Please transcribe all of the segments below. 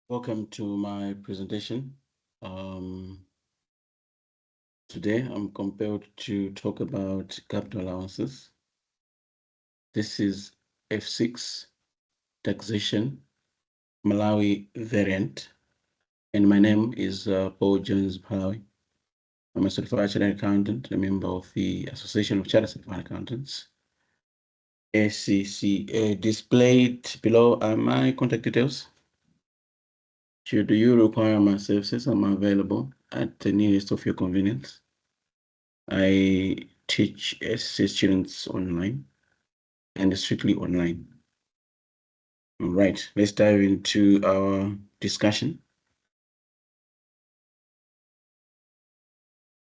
Welcome to my presentation. Today I'm compelled to talk about capital allowances. This is F6 Taxation Malawi variant, and my name is Paul Jones Malawi. I'm a certified chartered accountant, a member of the Association of Chartered Certified Accountants. ACCA displayed below are my contact details. Should you require my services, I'm available at the nearest of your convenience. I teach SC students online and strictly online. All right, let's dive into our discussion.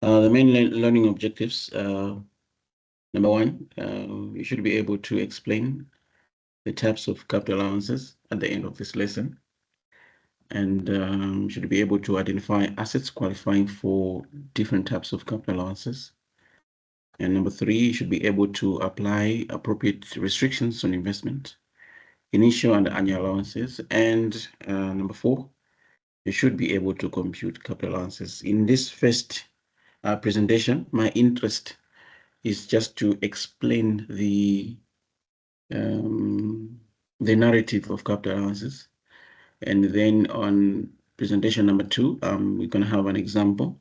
The main learning objectives. Number one, you should be able to explain the types of capital allowances at the end of this lesson. And should be able to identify assets qualifying for different types of capital allowances. And number three, you should be able to apply appropriate restrictions on investment, initial and annual allowances. And number four, you should be able to compute capital allowances. In this first presentation, my interest is just to explain the narrative of capital allowances. And then on presentation number two, we're going to have an example,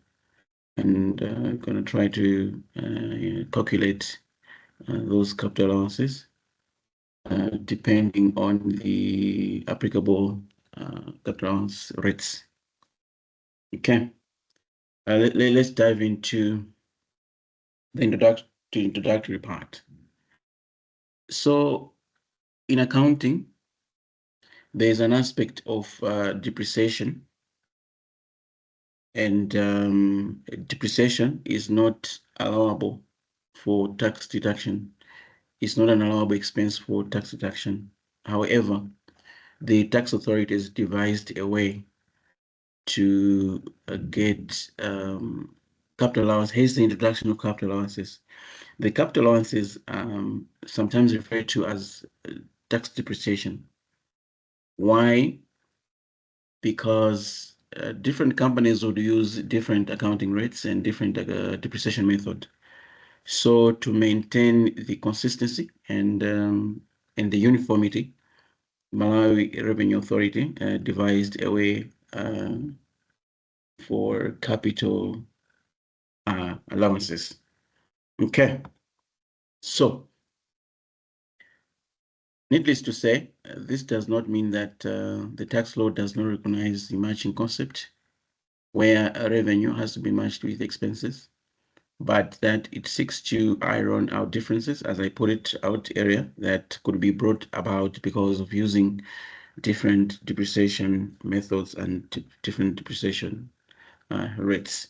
and we're going to try to calculate those capital allowances depending on the applicable capital allowance rates. Okay, let's dive into the introductory part. So in accounting, there's an aspect of depreciation, and depreciation is not allowable for tax deduction. It's not an allowable expense for tax deduction. However, the tax authorities devised a way to get capital allowance. Here's the introduction of capital allowances. The capital allowances, sometimes referred to as tax depreciation. Why? Because different companies would use different accounting rates and different depreciation method. So to maintain the consistency and the uniformity, Malawi Revenue Authority devised a way for capital allowances. Okay, so needless to say, this does not mean that the tax law does not recognize the matching concept, where revenue has to be matched with expenses, but that it seeks to iron out differences, as I put it out area, that could be brought about because of using different depreciation methods and different depreciation rates.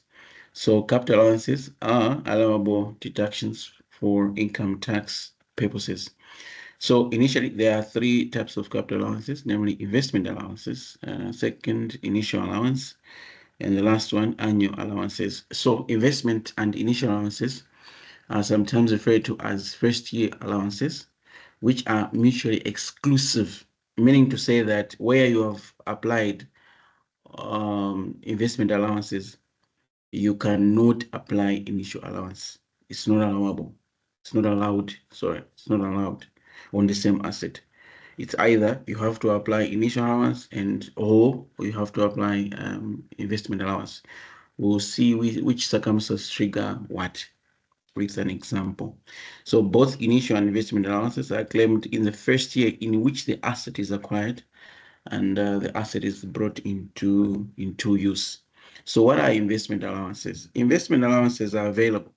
So capital allowances are allowable deductions for income tax purposes. So initially, there are three types of capital allowances, namely investment allowances, second, initial allowance, and the last one, annual allowances. So investment and initial allowances are sometimes referred to as first-year allowances, which are mutually exclusive, meaning to say that where you have applied investment allowances, you cannot apply initial allowance. It's not allowable. It's not allowed. Sorry, it's not allowed on the same asset. It's either you have to apply initial allowance or you have to apply investment allowance. We'll see which circumstances trigger what with an example. So both initial and investment allowances are claimed in the first year in which the asset is acquired and the asset is brought into use. So what are investment allowances? Investment allowances are available,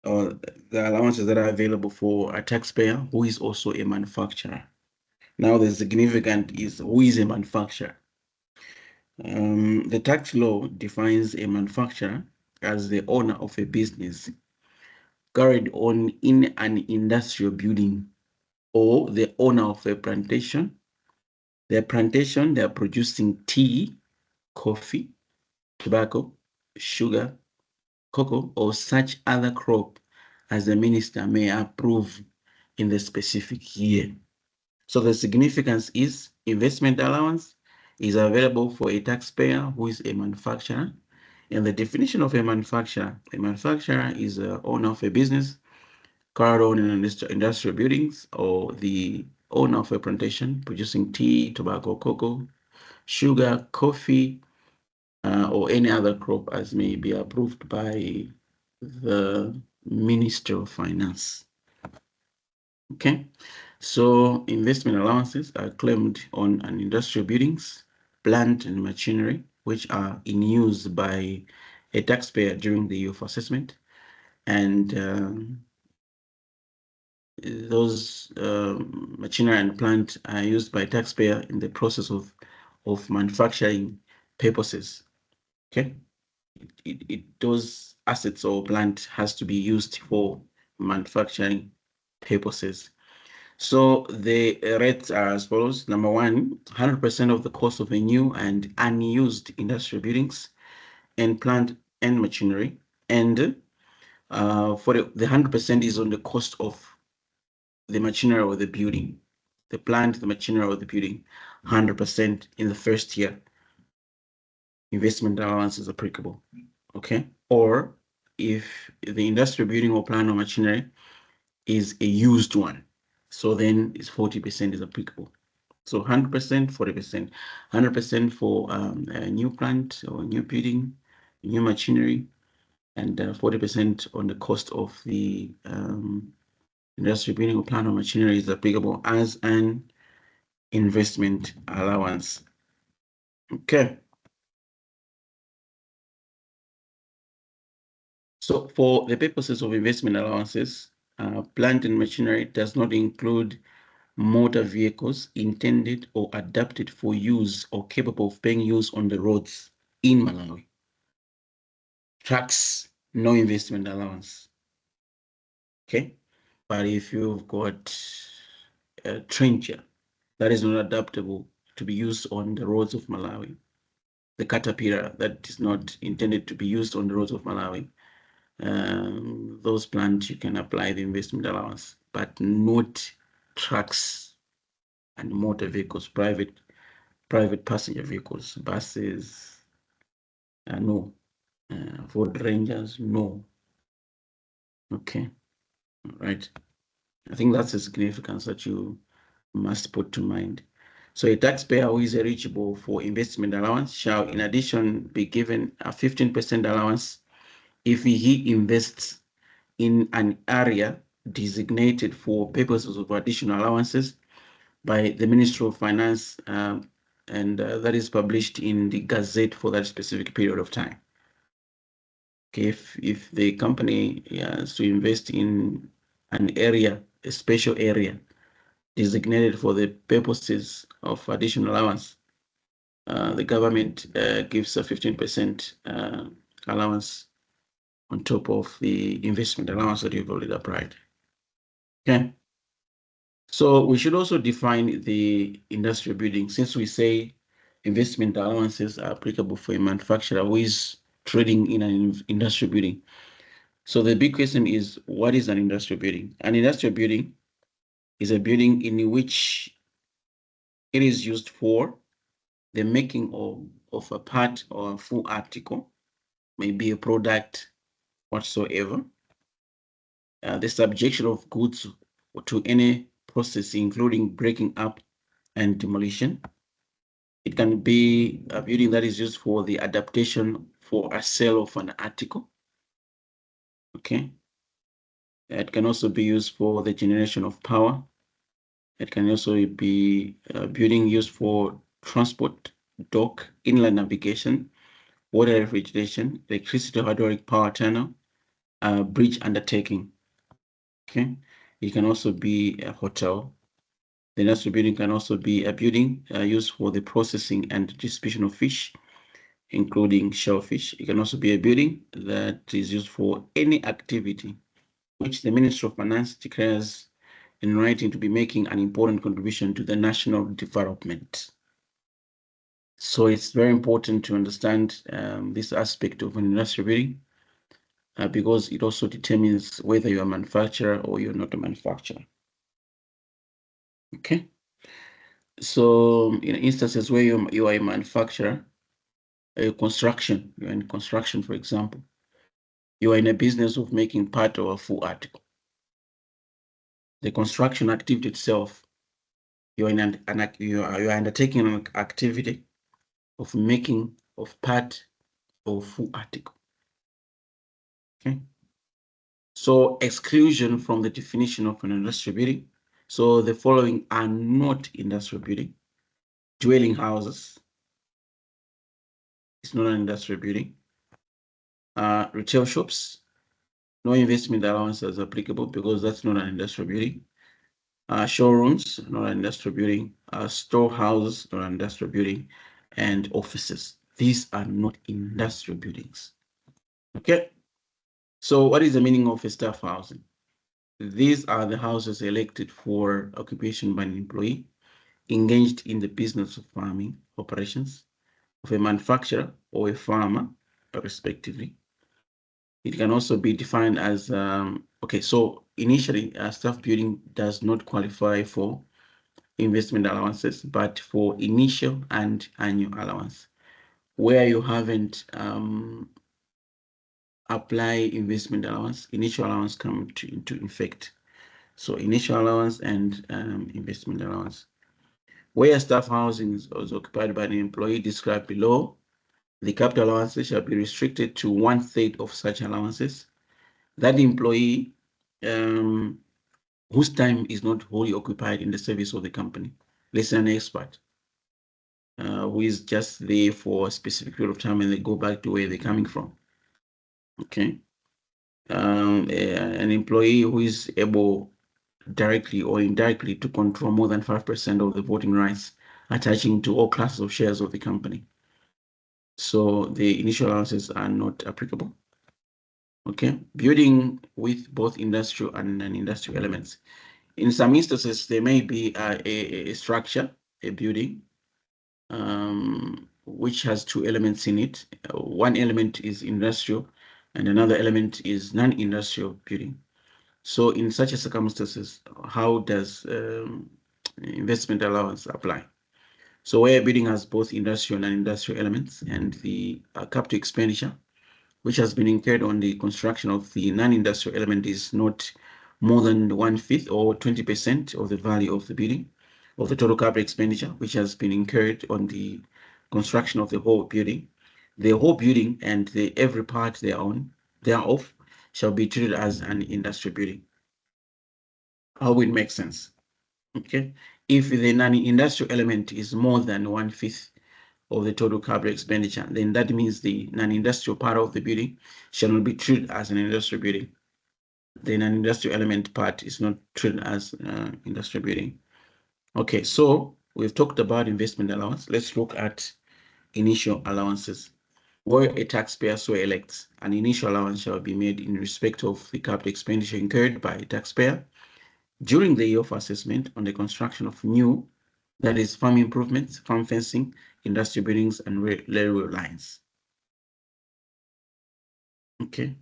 or the allowances that are available for a taxpayer who is also a manufacturer. Now the significant is who is a manufacturer. The tax law defines a manufacturer as the owner of a business carried on in an industrial building, or the owner of a plantation. Their plantation, they are producing tea, coffee, tobacco, sugar, cocoa, or such other crop as the minister may approve in the specific year. So the significance is investment allowance is available for a taxpayer who is a manufacturer. And the definition of a manufacturer is a owner of a business, carried on in industrial buildings, or the owner of a plantation producing tea, tobacco, cocoa, sugar, coffee, or any other crop as may be approved by the Minister of Finance. Okay, so investment allowances are claimed on an industrial buildings, plant and machinery, which are in use by a taxpayer during the year of assessment. And those machinery and plant are used by taxpayer in the process of manufacturing purposes. Okay, those assets or plant has to be used for manufacturing purposes. So the rates are as follows. Number one, 100% of the cost of a new and unused industrial buildings and plant and machinery. And for the 100% is on the cost of the machinery or the building, the plant, the machinery or the building, 100% in the first year. Investment allowance is applicable, okay? Or if the industrial building or plant or machinery is a used one, so then it's 40% is applicable. So 100%, 40%, 100% for a new plant or a new building, new machinery, and 40% on the cost of the industrial building or plant or machinery is applicable as an investment allowance. Okay. So for the purposes of investment allowances, plant and machinery does not include motor vehicles intended or adapted for use or capable of being used on the roads in Malawi. Trucks, no investment allowance. Okay. But if you've got a trencher that is not adaptable to be used on the roads of Malawi, the caterpillar that is not intended to be used on the roads of Malawi, those plants you can apply the investment allowance, but not trucks and motor vehicles, private passenger vehicles, buses, no. Ford Rangers, no. Okay, all right. I think that's a significance that you must put to mind. So a taxpayer who is eligible for investment allowance shall in addition be given a 15% allowance if he invests in an area designated for purposes of additional allowances by the Ministry of Finance, and that is published in the Gazette for that specific period of time. Okay, if the company has to invest in an area, a special area designated for the purposes of additional allowance, the government gives a 15% allowance on top of the investment allowance that you've already applied. Okay. So we should also define the industrial building, since we say investment allowances are applicable for a manufacturer who is trading in an industrial building. So the big question is, what is an industrial building? An industrial building is a building in which it is used for the making of a part or a full article, maybe a product whatsoever, the subjection of goods to any process, including breaking up and demolition. It can be a building that is used for the adaptation for a sale of an article. Okay. It can also be used for the generation of power. It can also be a building used for transport, dock, inland navigation, water refrigeration, electricity hydraulic power tunnel, bridge undertaking. Okay. It can also be a hotel. The industrial building can also be a building used for the processing and distribution of fish, including shellfish. It can also be a building that is used for any activity which the Ministry of Finance declares in writing to be making an important contribution to the national development. So it's very important to understand this aspect of an industrial building because it also determines whether you're a manufacturer or you're not a manufacturer. Okay. So in instances where you are a manufacturer, you're in construction, for example, you are in a business of making part of a full article. The construction activity itself, you are undertaking an activity of making of part of full article. Okay. So exclusion from the definition of an industrial building. So the following are not industrial building. Dwelling houses, it's not an industrial building. Retail shops, no investment allowance is applicable because that's not an industrial building. Showrooms, not an industrial building. Storehouses, not an industrial building. And offices. These are not industrial buildings. Okay. So what is the meaning of a staff housing? These are the houses elected for occupation by an employee engaged in the business of farming operations of a manufacturer or a farmer, respectively. It can also be defined as, okay, so initially, staff building does not qualify for investment allowances, but for initial and annual allowance, where you haven't apply investment allowance, initial allowance come into effect. So initial allowance and investment allowance. Where staff housing is occupied by an employee described below, the capital allowances shall be restricted to 1/3 of such allowances. That employee whose time is not wholly occupied in the service of the company, less than an expert, who is just there for a specific period of time and they go back to where they're coming from. Okay. An employee who is able directly or indirectly to control more than 5% of the voting rights attaching to all classes of shares of the company. So the initial allowances are not applicable. Okay, building with both industrial and non-industrial elements. In some instances, there may be a structure, a building, which has two elements in it. One element is industrial and another element is non-industrial building. So in such circumstances, how does investment allowance apply? So where a building has both industrial and non-industrial elements and the capital expenditure which has been incurred on the construction of the non-industrial element is not more than 1/5 or 20% of the value of the building, of the total capital expenditure, which has been incurred on the construction of the whole building. The whole building and every part thereof shall be treated as an industrial building. How will it make sense? Okay. If the non-industrial element is more than 1/5 of the total capital expenditure, then that means the non-industrial part of the building shall not be treated as an industrial building. The non-industrial element part is not treated as industrial building. Okay, so we've talked about investment allowance. Let's look at initial allowances. Where a taxpayer so elects, an initial allowance shall be made in respect of the capital expenditure incurred by a taxpayer during the year of assessment on the construction of new, that is, farm improvements, farm fencing, industrial buildings, and railway lines. Okay,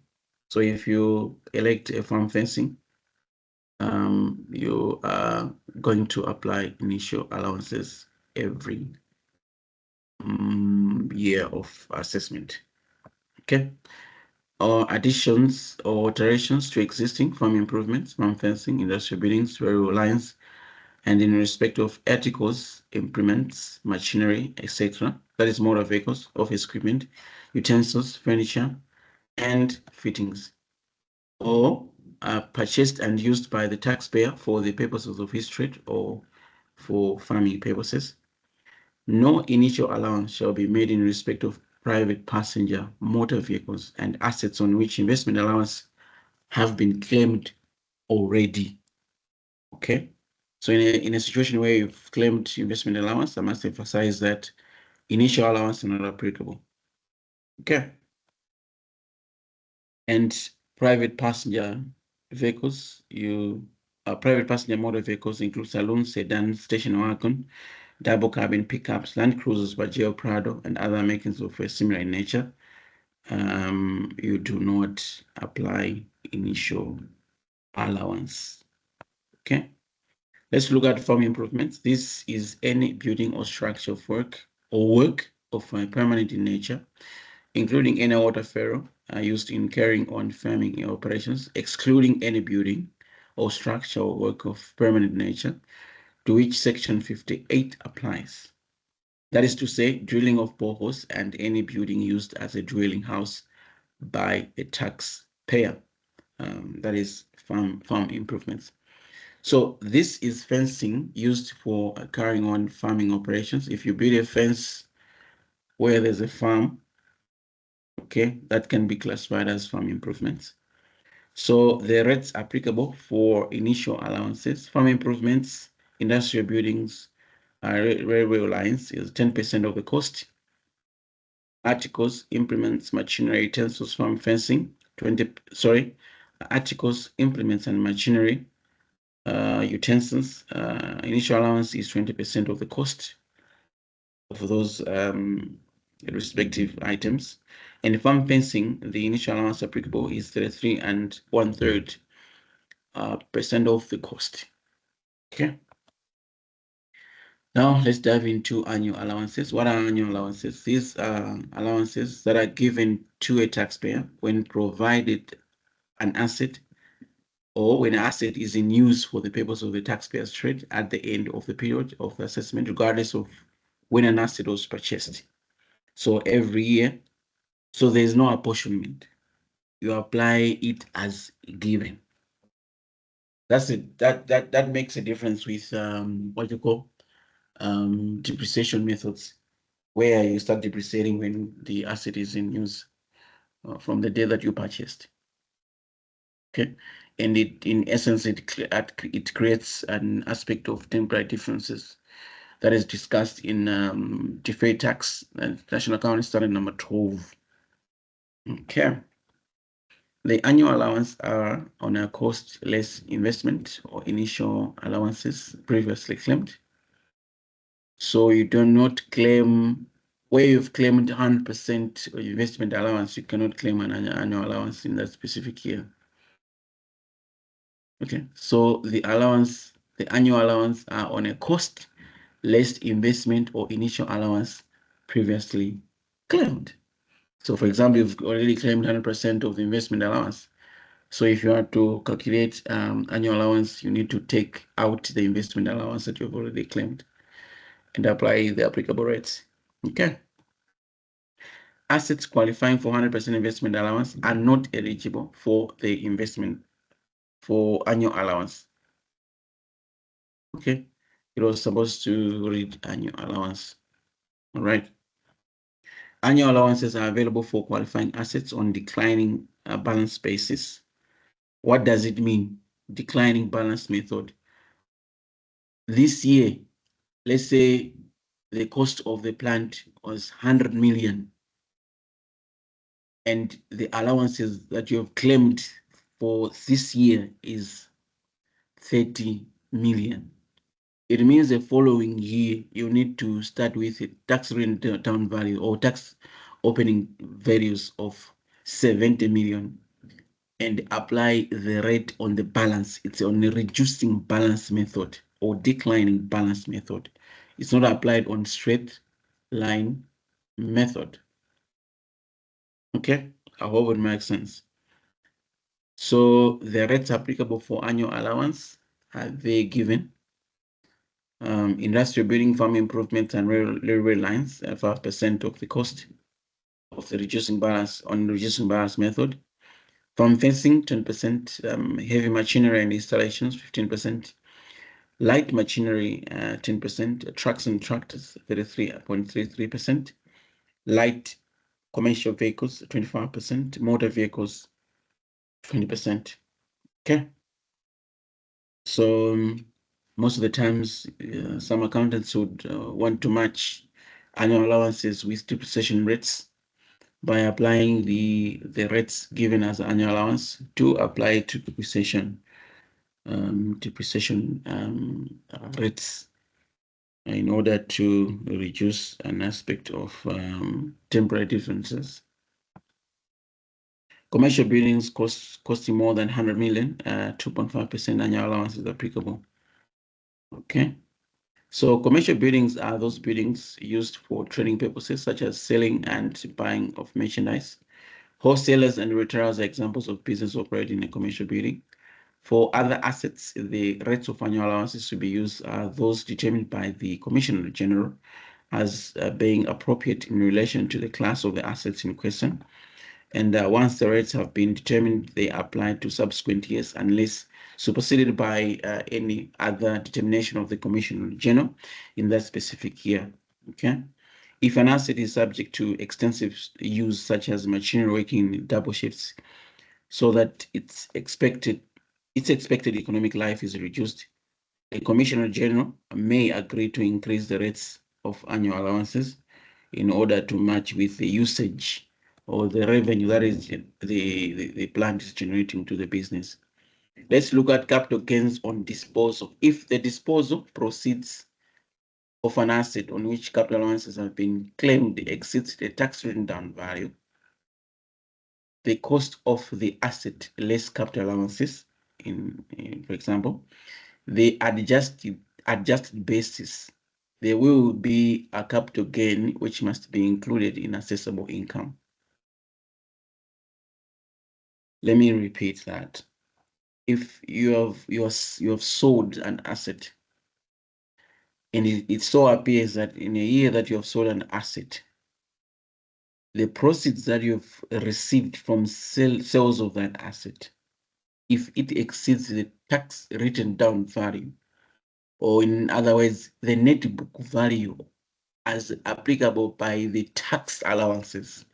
so if you elect a farm fencing, you are going to apply initial allowances every year of assessment. Okay, or additions or alterations to existing farm improvements, farm fencing, industrial buildings, railway lines, and in respect of articles, implements, machinery, etc., that is motor vehicles, office equipment, utensils, furniture, and fittings, or are purchased and used by the taxpayer for the purposes of his trade or for farming purposes. No initial allowance shall be made in respect of private passenger motor vehicles and assets on which investment allowance have been claimed already. Okay, so in a situation where you've claimed investment allowance, I must emphasize that initial allowance is not applicable. Okay, and private passenger vehicles, private passenger motor vehicles include saloons, sedans, station wagon, double cabin pickups, Land Cruisers, Pajero Prado, and other makings of a similar nature. You do not apply initial allowance. Okay. Let's look at farm improvements. This is any building or structure of work of permanent in nature, including any water furrow used in carrying on farming operations, excluding any building or structure or work of permanent nature to which Section 58 applies. That is to say, drilling of boreholes and any building used as a dwelling house by a taxpayer. That is farm improvements. So this is fencing used for carrying on farming operations. If you build a fence where there's a farm, okay, that can be classified as farm improvements. So the rates applicable for initial allowances, farm improvements, industrial buildings, railway lines is 10% of the cost. Articles, implements, machinery, utensils, farm fencing, articles, implements, and machinery, utensils, initial allowance is 20% of the cost of those respective items. And farm fencing, the initial allowance applicable is 33 and 1/3 percent of the cost. Okay. Now let's dive into annual allowances. What are annual allowances? These are allowances that are given to a taxpayer when provided an asset or when an asset is in use for the purpose of the taxpayer's trade at the end of the period of the assessment, regardless of when an asset was purchased. So every year, so there's no apportionment. You apply it as given. That's it. That makes a difference with what you call depreciation methods, where you start depreciating when the asset is in use from the day that you purchased. Okay, and in essence it creates an aspect of temporary differences that is discussed in deferred tax and national accounting standard number 12. Okay. The annual allowance are on a cost less investment or initial allowances previously claimed. So you do not claim where you've claimed 100% investment allowance, you cannot claim an annual allowance in that specific year. Okay, so the annual allowance are on a cost less investment or initial allowance previously claimed. So for example, you've already claimed 100% of the investment allowance. So if you want to calculate annual allowance, you need to take out the investment allowance that you've already claimed and apply the applicable rates. Okay. Assets qualifying for 100% investment allowance are not eligible for the investment for annual allowance. Okay. It was supposed to read annual allowance. All right. Annual allowances are available for qualifying assets on declining balance basis. What does it mean? Declining balance method. This year, let's say the cost of the plant was 100 million and the allowances that you have claimed for this year is 30 million. It means the following year, you need to start with a tax down value or tax opening values of 70 million and apply the rate on the balance. It's on a reducing balance method or declining balance method. It's not applied on straight line method. Okay, I hope it makes sense. So the rates applicable for annual allowance are they given? Industrial building, farm improvements, and railway lines, 5% of the cost of the reducing balance method. Farm fencing, 10%. Heavy machinery and installations, 15%. Light machinery, 10%. Trucks and tractors, 33.33%. Light commercial vehicles, 25%. Motor vehicles, 20%. Okay. So most of the times, some accountants would want to match annual allowances with depreciation rates by applying the rates given as annual allowance to apply to depreciation rates in order to reduce an aspect of temporary differences. Commercial buildings costing more than 100 million, 2.5% annual allowance is applicable. Okay. So commercial buildings are those buildings used for trading purposes, such as selling and buying of merchandise. Wholesalers and retailers are examples of business operating in a commercial building. For other assets, the rates of annual allowances to be used are those determined by the Commissioner General as being appropriate in relation to the class of the assets in question. And once the rates have been determined, they apply to subsequent years unless superseded by any other determination of the Commissioner General in that specific year. Okay. If an asset is subject to extensive use, such as machinery working in double shifts, so that its expected economic life is reduced, the Commissioner General may agree to increase the rates of annual allowances in order to match with the usage or the revenue that is the plant is generating to the business. Let's look at capital gains on disposal. If the disposal proceeds of an asset on which capital allowances have been claimed exceeds the tax written down value, the cost of the asset less capital allowances, for example, the adjusted basis, there will be a capital gain which must be included in assessable income. Let me repeat that. If you have sold an asset, and it so appears that in a year that you have sold an asset, the proceeds that you've received from sales of that asset, if it exceeds the tax written down value, or in other words, the net book value as applicable by the tax allowances,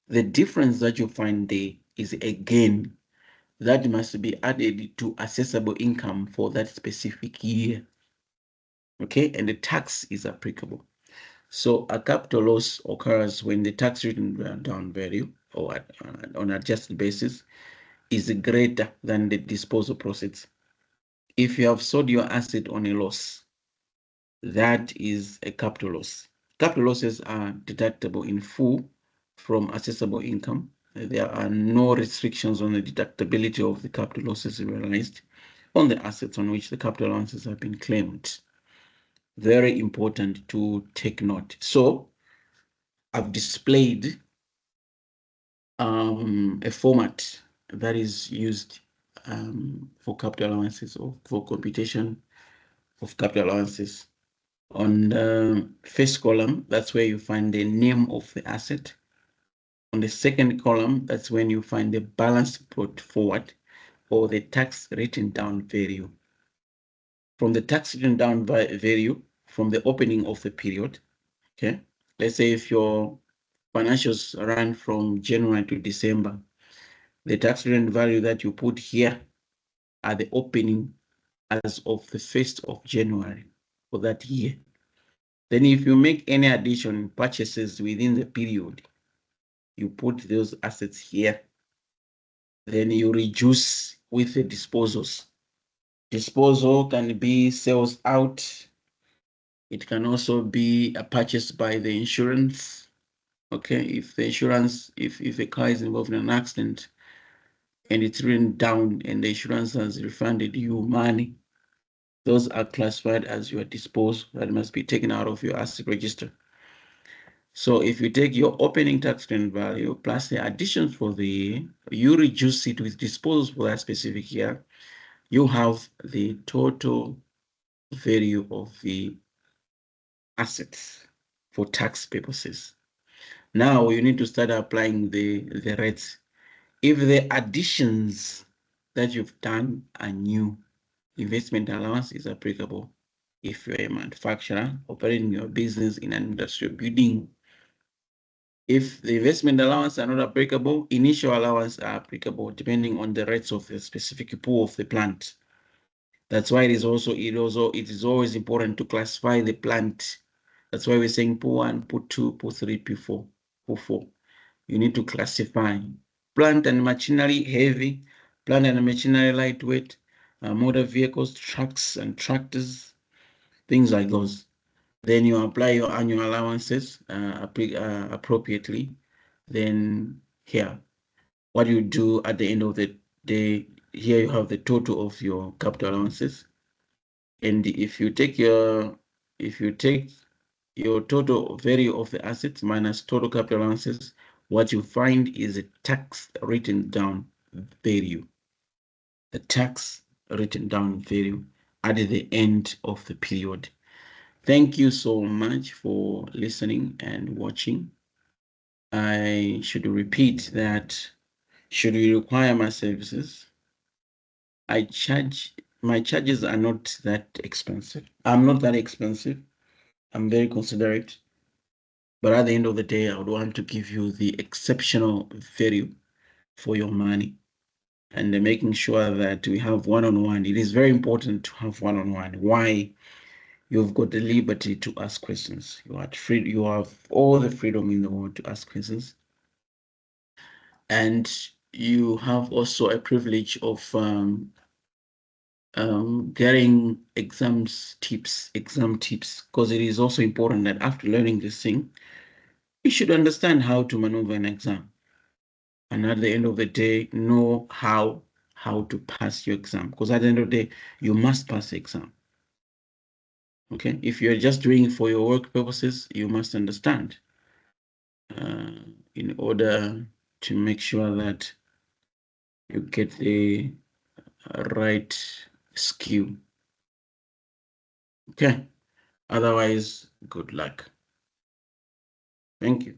the difference that you find there is a gain that must be added to assessable income for that specific year. Okay, and the tax is applicable. So a capital loss occurs when the tax written down value, or on adjusted basis, is greater than the disposal proceeds. If you have sold your asset on a loss, that is a capital loss. Capital losses are deductible in full from assessable income. There are no restrictions on the deductibility of the capital losses realized on the assets on which the capital allowances have been claimed. Very important to take note. So I've displayed a format that is used for capital allowances or for computation of capital allowances. On the first column, that's where you find the name of the asset. On the second column, that's when you find the balance brought forward or the tax written down value. From the tax written down value, from the opening of the period, okay? Let's say if your financials run from January to December, the tax written value that you put here are the opening as of the 1st of January for that year. Then if you make any addition purchases within the period, you put those assets here. Then you reduce with the disposals. Disposal can be sales out. It can also be a purchase by the insurance. Okay, if the insurance, if a car is involved in an accident and it's written down and the insurance has refunded you money, those are classified as your disposal that must be taken out of your asset register. So if you take your opening tax credit value plus the additions for the year, you reduce it with disposals for that specific year, you have the total value of the assets for tax purposes. Now you need to start applying the rates. If the additions that you've done are new, investment allowance is applicable. If you're a manufacturer operating your business in an industrial building, if the investment allowance are not applicable, initial allowance are applicable depending on the rates of the specific pool of the plant. That's why it is always important to classify the plant. That's why we're saying pool 1, pool 2, pool 3, pool 4. You need to classify plant and machinery heavy, plant and machinery lightweight, motor vehicles, trucks and tractors, things like those. Then you apply your annual allowances appropriately. Then here, what you do at the end of the day, here you have the total of your capital allowances. And if you take your total value of the assets minus total capital allowances, what you find is a tax written down value. The tax written down value at the end of the period. Thank you so much for listening and watching. I should repeat that should you require my services, my charges are not that expensive. I'm not that expensive. I'm very considerate. But at the end of the day, I would want to give you the exceptional value for your money and making sure that we have one-on-one. It is very important to have one-on-one. Why? You've got the liberty to ask questions. You are free. You have all the freedom in the world to ask questions. And you have also a privilege of getting exam tips, because it is also important that after learning this thing, you should understand how to maneuver an exam. And at the end of the day, know how to pass your exam. Because at the end of the day, you must pass the exam. Okay, if you're just doing it for your work purposes, you must understand in order to make sure that you get the right skill. Okay, otherwise, good luck. Thank you.